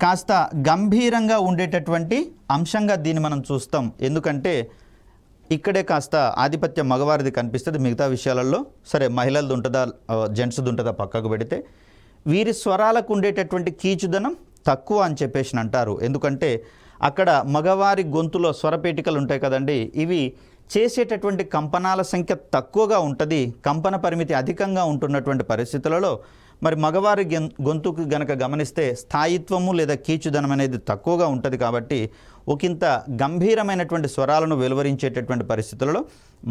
కాస్త గంభీరంగా ఉండేటటువంటి అంశంగా దీన్ని మనం చూస్తాం. ఎందుకంటే ఇక్కడే కాస్త ఆధిపత్యం మగవారిది కనిపిస్తుంది, మిగతా విషయాలలో సరే మహిళలది ఉంటుందా జెంట్స్ది ఉంటుందా పక్కకు పెడితే వీరి స్వరాలకు ఉండేటటువంటి కీచుదనం తక్కువ అని చెప్పేసి అంటారు. ఎందుకంటే అక్కడ మగవారి గొంతులో స్వరపేటికలు ఉంటాయి కదండి, ఇవి చేసేటటువంటి కంపనాల సంఖ్య తక్కువగా ఉంటుంది, కంపన పరిమితి అధికంగా ఉంటున్నటువంటి పరిస్థితులలో మరి మగవారి గొంతుకు గనక గమనిస్తే స్థాయిత్వము లేదా కీచుదనం అనేది తక్కువగా ఉంటుంది. కాబట్టి ఒకంత గంభీరమైనటువంటి స్వరాలను వెలువరించేటటువంటి పరిస్థితులలో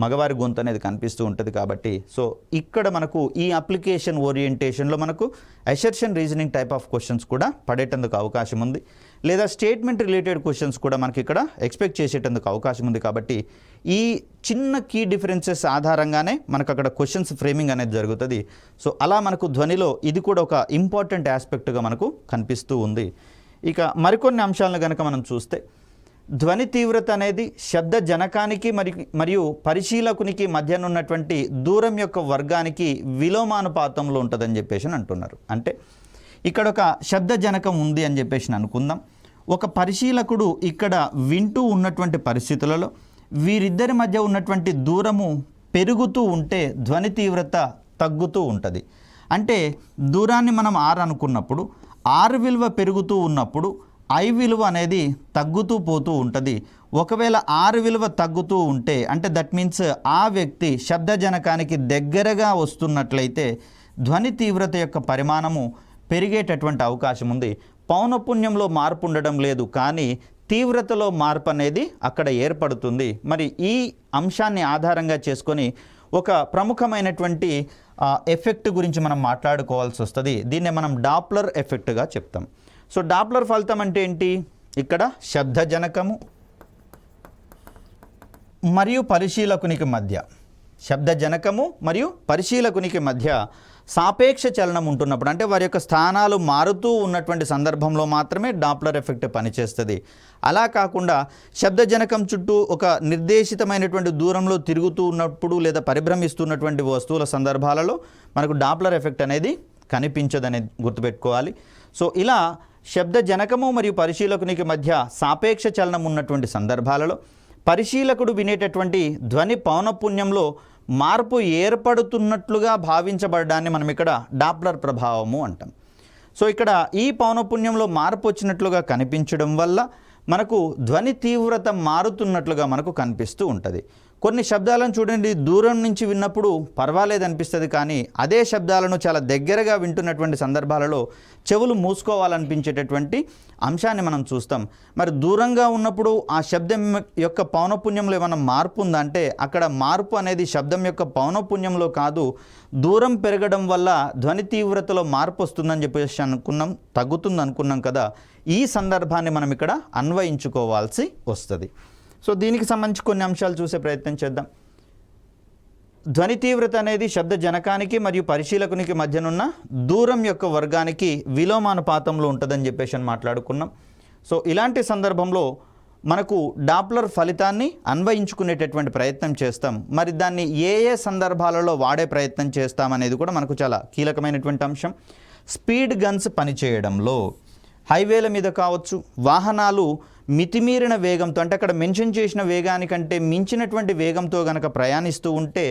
మగవారి గొంతు అనేది కనిపిస్తూ ఉంటుంది. కాబట్టి సో ఇక్కడ మనకు ఈ అప్లికేషన్ ఓరియంటేషన్లో మనకు assertion reasoning type of questions కూడా పడేటందుకు అవకాశం ఉంది, లేదా స్టేట్మెంట్ రిలేటెడ్ క్వశ్చన్స్ కూడా మనకి ఇక్కడ ఎక్స్పెక్ట్ చేసేటందుకు అవకాశం ఉంది. కాబట్టి ఈ చిన్న కీ డిఫరెన్సెస్ ఆధారంగానే మనకు అక్కడ క్వశ్చన్స్ ఫ్రేమింగ్ అనేది జరుగుతుంది. సో అలా మనకు ధ్వనిలో ఇది కూడా ఒక ఇంపార్టెంట్ ఆస్పెక్ట్గా మనకు కనిపిస్తూ ఉంది. ఇక మరికొన్ని అంశాలను కనుక మనం చూస్తే ధ్వని తీవ్రత అనేది శబ్ద జనకానికి మరియు పరిశీలకునికి మధ్యన ఉన్నటువంటి దూరం యొక్క వర్గానికి విలోమానుపాతంలో ఉంటుందని చెప్పేసి అంటున్నారు. అంటే ఇక్కడ ఒక శబ్ద జనకం ఉంది అని చెప్పేసి అనుకుందాం. ఒక పరిశీలకుడు ఇక్కడ వింటూ ఉన్నటువంటి పరిస్థితులలో వీరిద్దరి మధ్య ఉన్నటువంటి దూరము పెరుగుతూ ఉంటే ధ్వని తీవ్రత తగ్గుతూ ఉంటుంది. అంటే దూరాన్ని మనం 6 అనుకున్నప్పుడు 6 విలువ పెరుగుతూ ఉన్నప్పుడు ఐ విలువ అనేది తగ్గుతూ పోతూ ఉంటుంది. ఒకవేళ 6 విలువ తగ్గుతూ ఉంటే అంటే దట్ మీన్స్ ఆ వ్యక్తి శబ్దజనకానికి దగ్గరగా వస్తున్నట్లయితే ధ్వని తీవ్రత యొక్క పరిమాణము పెరిగేటటువంటి అవకాశం ఉంది. పౌనఃపున్యంలో మార్పు ఉండడం లేదు, కానీ తీవ్రతలో మార్పు అనేది అక్కడ ఏర్పడుతుంది. మరి ఈ అంశాన్ని ఆధారంగా చేసుకొని ఒక ప్రముఖమైనటువంటి ఎఫెక్ట్ గురించి మనం మాట్లాడుకోవాల్సి వస్తుంది. దీన్నే మనం డాప్లర్ ఎఫెక్ట్గా చెప్తాం. సో డాప్లర్ ఫలితం అంటే ఏంటి? ఇక్కడ శబ్దజనకము మరియు పరిశీలకునికి మధ్య, శబ్దజనకము మరియు పరిశీలకునికి మధ్య సాపేక్ష చలనం ఉంటున్నప్పుడు, అంటే వారి యొక్క స్థానాలు మారుతూ ఉన్నటువంటి సందర్భంలో మాత్రమే డాప్లర్ ఎఫెక్ట్ పనిచేస్తుంది. అలా కాకుండా శబ్దజనకం చుట్టూ ఒక నిర్దేశితమైనటువంటి దూరంలో తిరుగుతూ ఉన్నప్పుడు లేదా పరిభ్రమిస్తున్నటువంటి వస్తువుల సందర్భాలలో మనకు డాప్లర్ ఎఫెక్ట్ అనేది కనిపించదనేది గుర్తుపెట్టుకోవాలి. సో ఇలా శబ్దజనకము మరియు పరిశీలకునికి మధ్య సాపేక్ష చలనం ఉన్నటువంటి సందర్భాలలో పరిశీలకుడు వినేటటువంటి ధ్వని పౌనఃపున్యంలో మార్పు ఏర్పడుతున్నట్లుగా భావించబడడాన్ని మనం ఇక్కడ డాప్లర్ ప్రభావము అంటాం. సో ఇక్కడ ఈ పౌనఃపున్యంలో మార్పు వచ్చినట్లుగా కనిపించడం వల్ల మనకు ధ్వని తీవ్రత మారుతున్నట్లుగా మనకు కనిపిస్తూ ఉంటుంది. కొన్ని శబ్దాలను చూడండి, దూరం నుంచి విన్నప్పుడు పర్వాలేదు అనిపిస్తుంది, కానీ అదే శబ్దాలను చాలా దగ్గరగా వింటున్నటువంటి సందర్భాలలో చెవులు మూసుకోవాలనిపించేటటువంటి అంశాన్ని మనం చూస్తాం. మరి దూరంగా ఉన్నప్పుడు ఆ శబ్దం యొక్క పౌనఃపున్యంలో ఏమైనా మార్పు ఉందా అంటే అక్కడ మార్పు అనేది శబ్దం యొక్క పౌనఃపున్యంలో కాదు, దూరం పెరగడం వల్ల ధ్వని తీవ్రతలో మార్పు వస్తుందని చెప్పేసి అనుకున్నాం, తగ్గుతుంది అనుకున్నాం కదా. ఈ సందర్భాన్ని మనం ఇక్కడ అన్వయించుకోవాల్సి వస్తుంది. సో దీనికి సంబంధించి కొన్ని అంశాలు చూసే ప్రయత్నం చేద్దాం. ధ్వని తీవ్రత అనేది శబ్ద జనకానికి మరియు పరిశీలకునికి మధ్యనున్న దూరం యొక్క వర్గానికి విలోమానుపాతంలో ఉంటుందని చెప్పేసి మాట్లాడుకున్నాం. సో ఇలాంటి సందర్భంలో మనకు డాప్లర్ ఫలితాన్ని అన్వయించుకునేటటువంటి ప్రయత్నం చేస్తాం. మరి దాన్ని ఏ ఏ సందర్భాలలో వాడే ప్రయత్నం చేస్తాం అనేది కూడా మనకు చాలా కీలకమైనటువంటి అంశం. స్పీడ్ గన్స్ పనిచేయడంలో హైవేల మీద కావచ్చు, వాహనాలు మితిమీరిన వేగంతో, అంటే అక్కడ మెన్షన్ చేసిన వేగానికంటే మించినటువంటి వేగంతో గనక ప్రయాణిస్తూ ఉంటే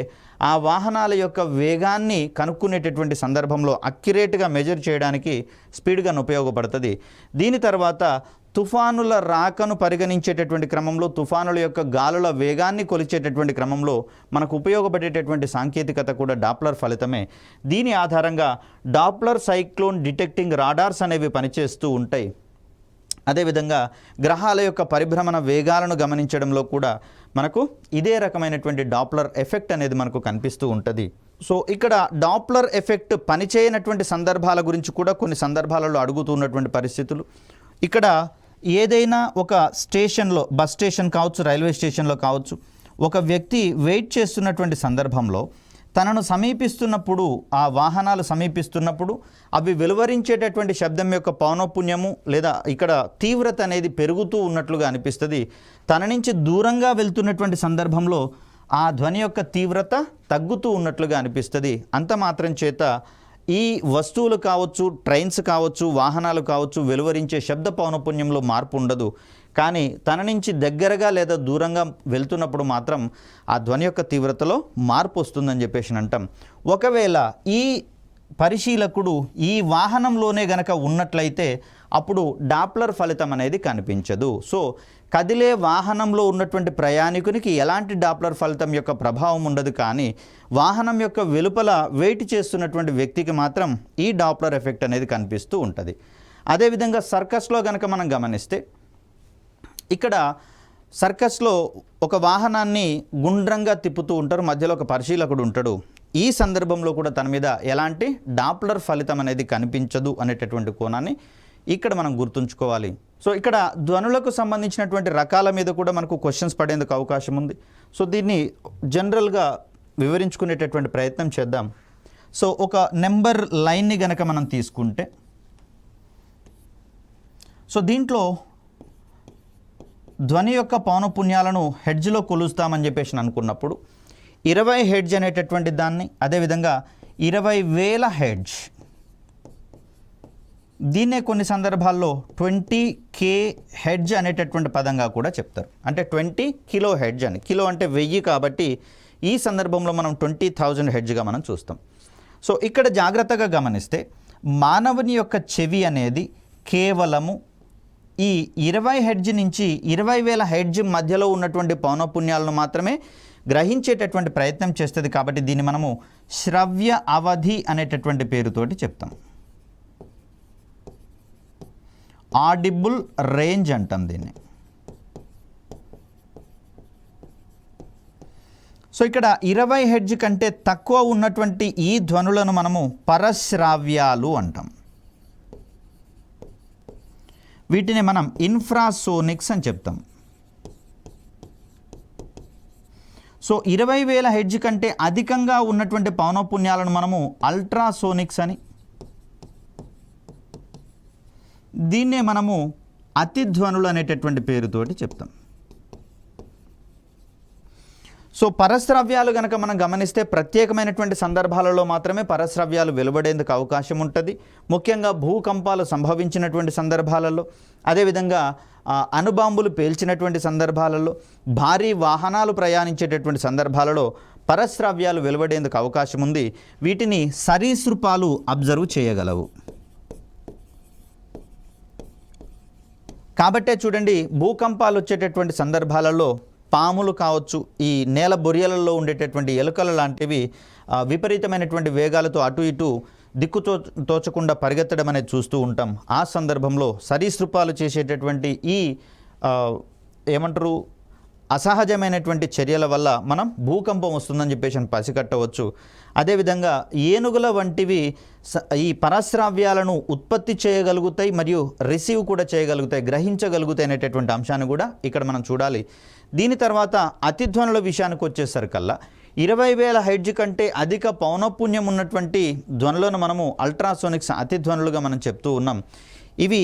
ఆ వాహనాల యొక్క వేగాన్ని కనుక్కునేటటువంటి సందర్భంలో అక్యురేట్గా మెజర్ చేయడానికి స్పీడ్ గన్ ఉపయోగపడుతుంది. దీని తర్వాత తుఫానుల రాకను పరిగణించేటటువంటి క్రమంలో, తుఫానుల యొక్క గాలుల వేగాన్ని కొలిచేటటువంటి క్రమంలో మనకు ఉపయోగపడేటటువంటి సాంకేతికత కూడా డాప్లర్ ఫలితమే. దీని ఆధారంగా డాప్లర్ సైక్లోన్ డిటెక్టింగ్ రాడార్స్ అనేవి పనిచేస్తూ ఉంటాయి. అదేవిధంగా గ్రహాల యొక్క పరిభ్రమణ వేగాలను గమనించడంలో కూడా మనకు ఇదే రకమైనటువంటి డాప్లర్ ఎఫెక్ట్ అనేది మనకు కనిపిస్తూ ఉంటుంది. సో ఇక్కడ డాప్లర్ ఎఫెక్ట్ పనిచేయనటువంటి సందర్భాల గురించి కూడా కొన్ని సందర్భాలలో అడుగుతున్నటువంటి పరిస్థితులు. ఇక్కడ ఏదైనా ఒక స్టేషన్లో, బస్ స్టేషన్ కావచ్చు, రైల్వే స్టేషన్లో కావచ్చు, ఒక వ్యక్తి వెయిట్ చేస్తున్నటువంటి సందర్భంలో తనను సమీపిస్తున్నప్పుడు, ఆ వాహనాలు సమీపిస్తున్నప్పుడు అవి వెలువరించేటటువంటి శబ్దం యొక్క పౌనఃపున్యము లేదా ఇక్కడ తీవ్రత అనేది పెరుగుతూ ఉన్నట్లుగా అనిపిస్తుంది. తన నుంచి దూరంగా వెళ్తున్నటువంటి సందర్భంలో ఆ ధ్వని యొక్క తీవ్రత తగ్గుతూ ఉన్నట్లుగా అనిపిస్తుంది. అంత మాత్రం చేత ఈ వస్తువులు కావచ్చు, ట్రైన్స్ కావచ్చు, వాహనాలు కావచ్చు, వెలువరించే శబ్ద పౌనఃపున్యంలో మార్పు ఉండదు. కానీ తన నుంచి దగ్గరగా లేదా దూరంగా వెళ్తున్నప్పుడు మాత్రం ఆ ధ్వని యొక్క తీవ్రతలో మార్పు వస్తుందని చెప్పేసి అంటాం. ఒకవేళ ఈ పరిశీలకుడు ఈ వాహనంలోనే గనక ఉన్నట్లయితే అప్పుడు డాప్లర్ ఫలితం అనేది కనిపించదు. సో కదిలే వాహనంలో ఉన్నటువంటి ప్రయాణికునికి ఎలాంటి డాప్లర్ ఫలితం యొక్క ప్రభావం ఉండదు. కానీ వాహనం యొక్క వెలుపల వెయిట్ చేస్తున్నటువంటి వ్యక్తికి మాత్రం ఈ డాప్లర్ ఎఫెక్ట్ అనేది కనిపిస్తూ ఉంటుంది. అదేవిధంగా సర్కస్లో గనక మనం గమనిస్తే, ఇక్కడ సర్కస్లో ఒక వాహనాన్ని గుండ్రంగా తిప్పుతూ ఉంటారు, మధ్యలో ఒక పరిశీలకుడు ఉంటాడు. ఈ సందర్భంలో కూడా తన మీద ఎలాంటి డాప్లర్ ఫలితం అనేది కనిపించదు అనేటటువంటి కోణాన్ని ఇక్కడ మనం గుర్తుంచుకోవాలి. సో ఇక్కడ ధ్వనులకు సంబంధించినటువంటి రకాల మీద కూడా మనకు క్వశ్చన్స్ పడేందుకు అవకాశం ఉంది. సో దీన్ని జనరల్గా వివరించుకునేటటువంటి ప్రయత్నం చేద్దాం. సో ఒక నెంబర్ లైన్ని గనక మనం తీసుకుంటే, సో దీంట్లో ధ్వని యొక్క పౌనఃపున్యాలను హెడ్జ్లో కొలుస్తామని చెప్పేసి అనుకున్నప్పుడు 20 హెడ్జ్ అనేటటువంటి దాన్ని, అదేవిధంగా 20,000 హెడ్జ్, దీన్నే కొన్ని సందర్భాల్లో 20K హెడ్జ్ అనేటటువంటి పదంగా కూడా చెప్తారు. అంటే 20 కిలో హెడ్జ్ అని, కిలో అంటే 1000 కాబట్టి ఈ సందర్భంలో మనం 20,000 హెడ్జ్గా మనం చూస్తాం. సో ఇక్కడ జాగ్రత్తగా గమనిస్తే మానవుని యొక్క చెవి అనేది కేవలము ఈ 20 హెడ్జ్ నుంచి 20,000 హెడ్జ్ మధ్యలో ఉన్నటువంటి పౌనఃపున్యాలను మాత్రమే గ్రహించేటటువంటి ప్రయత్నం చేస్తుంది. కాబట్టి దీన్ని మనము శ్రవ్య అవధి అనేటటువంటి పేరుతోటి చెప్తాం. ఆడిబుల్ రేంజ్ అంటాం దీన్ని. సో ఇక్కడ 20 హెడ్జ్ కంటే తక్కువ ఉన్నటువంటి ఈ ధ్వనులను మనము పరశ్రావ్యాలు అంటాం. వీటిని మనం ఇన్ఫ్రాసోనిక్స్ అని చెప్తాం. సో 20,000 హెడ్జ్ కంటే అధికంగా ఉన్నటువంటి పౌనఃపున్యాలను మనము అల్ట్రాసోనిక్స్ అని, దీన్నే మనము అతిధ్వనులు అనేటటువంటి పేరుతోటి చెప్తాం. సో పరశ్రవ్యాలు కనుక మనం గమనిస్తే ప్రత్యేకమైనటువంటి సందర్భాలలో మాత్రమే పరశ్రవ్యాలు వెలువడేందుకు అవకాశం ఉంటుంది. ముఖ్యంగా భూకంపాలు సంభవించినటువంటి సందర్భాలలో, అదేవిధంగా అణుబాంబులు పేల్చినటువంటి సందర్భాలలో, భారీ వాహనాలు ప్రయాణించేటటువంటి సందర్భాలలో పరశ్రవ్యాలు వెలువడేందుకు అవకాశం ఉంది. వీటిని సరీసృపాలు అబ్జర్వ్ చేయగలవు. కాబట్టే చూడండి, భూకంపాలు వచ్చేటటువంటి సందర్భాలలో పాములు కావచ్చు, ఈ నేల బొరియలలో ఉండేటటువంటి ఎలుకలు లాంటివి విపరీతమైనటువంటి వేగాలతో అటు ఇటు తోచకుండా పరిగెత్తడం అనేది చూస్తూ ఉంటాం. ఆ సందర్భంలో సరీసృపాలు చేసేటటువంటి ఈ ఏమంటారు అసహజమైనటువంటి చర్యల వల్ల మనం భూకంపం వస్తుందని చెప్పేసి పసిగట్టవచ్చు. అదేవిధంగా ఏనుగుల వంటివి ఈ పరశ్రావ్యాలను ఉత్పత్తి చేయగలుగుతాయి మరియు రిసీవ్ కూడా చేయగలుగుతాయి, గ్రహించగలుగుతాయి అనేటటువంటి అంశాన్ని కూడా ఇక్కడ మనం చూడాలి. దీని తర్వాత అతిధ్వనుల విషయానికి వచ్చేసరికల్లా 20,000 హెడ్జ్ కంటే అధిక పౌనఃపున్యం ఉన్నటువంటి ధ్వనులను మనము అల్ట్రాసోనిక్స్ అతిధ్వనులుగా మనం చెప్తూ ఉన్నాం. ఇవి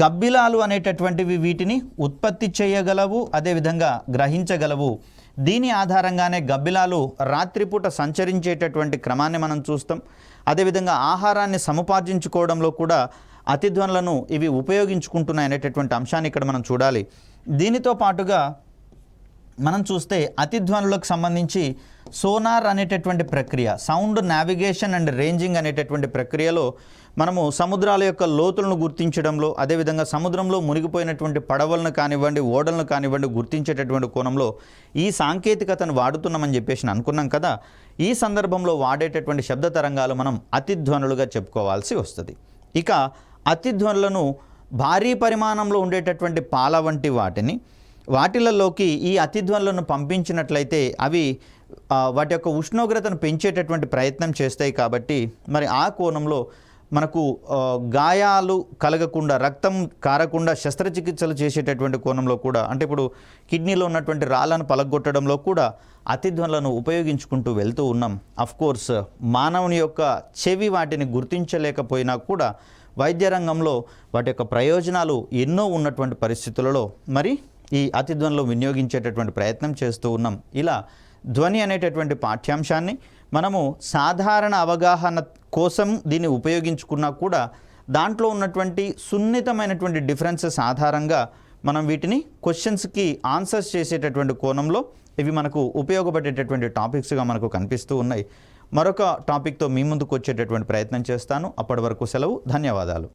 గబ్బిలాలు అనేటటువంటివి వీటిని ఉత్పత్తి చేయగలవు, అదేవిధంగా గ్రహించగలవు. దీని ఆధారంగానే గబ్బిలాలు రాత్రిపూట సంచరించేటటువంటి క్రమాన్ని మనం చూస్తాం. అదేవిధంగా ఆహారాన్ని సముపార్జించుకోవడంలో కూడా అతిధ్వనులను ఇవి ఉపయోగించుకుంటున్నాయి అనేటటువంటి అంశాన్ని ఇక్కడ మనం చూడాలి. దీనితో పాటుగా మనం చూస్తే అతిధ్వనులకు సంబంధించి సోనార్ అనేటటువంటి ప్రక్రియ, సౌండ్ నావిగేషన్ అండ్ రేంజింగ్ అనేటటువంటి ప్రక్రియలో మనము సముద్రాల యొక్క లోతులను గుర్తించడంలో, అదేవిధంగా సముద్రంలో మునిగిపోయినటువంటి పడవలను కానివ్వండి, ఓడలను కానివ్వండి గుర్తించేటటువంటి కోణంలో ఈ సాంకేతికతను వాడుతున్నామని చెప్పేసి అనుకున్నాం కదా. ఈ సందర్భంలో వాడేటటువంటి శబ్ద తరంగాలు మనం అతిధ్వనులుగా చెప్పుకోవాల్సి వస్తుంది. ఇక అతిధ్వనులను భారీ పరిమాణంలో ఉండేటటువంటి పాల వంటి వాటిలలోకి ఈ అతిధ్వనులను పంపించినట్లయితే అవి వాటి యొక్క ఉష్ణోగ్రతను పెంచేటటువంటి ప్రయత్నం చేస్తాయి. కాబట్టి మరి ఆ కోణంలో మనకు గాయాలు కలగకుండా, రక్తం కారకుండా శస్త్రచికిత్సలు చేసేటటువంటి కోణంలో కూడా, అంటే ఇప్పుడు కిడ్నీలో ఉన్నటువంటి రాళ్ళను పలగొట్టడంలో కూడా అతిధ్వనులను ఉపయోగించుకుంటూ వెళ్తూ ఉన్నాం. అఫ్కోర్స్ మానవుని యొక్క చెవి వాటిని గుర్తించలేకపోయినా కూడా వైద్య రంగంలో వాటి యొక్క ప్రయోజనాలు ఎన్నో ఉన్నటువంటి పరిస్థితులలో మరి ఈ అతిధ్వనులు వినియోగించేటటువంటి ప్రయత్నం చేస్తూ ఉన్నాం. ఇలా ధ్వని అనేటటువంటి పాఠ్యాంశాన్ని మనము సాధారణ అవగాహన కోసం దీన్ని ఉపయోగించుకున్నా కూడా దాంట్లో ఉన్నటువంటి సున్నితమైనటువంటి డిఫరెన్సెస్ ఆధారంగా మనం వీటిని క్వశ్చన్స్కి ఆన్సర్స్ చేసేటటువంటి కోణంలో ఇవి మనకు ఉపయోగపడేటటువంటి టాపిక్స్గా మనకు కనిపిస్తూ ఉన్నాయి. మరొక టాపిక్తో మీ ముందుకు వచ్చేటటువంటి ప్రయత్నం చేస్తాను. అప్పటి వరకు సెలవు. ధన్యవాదాలు.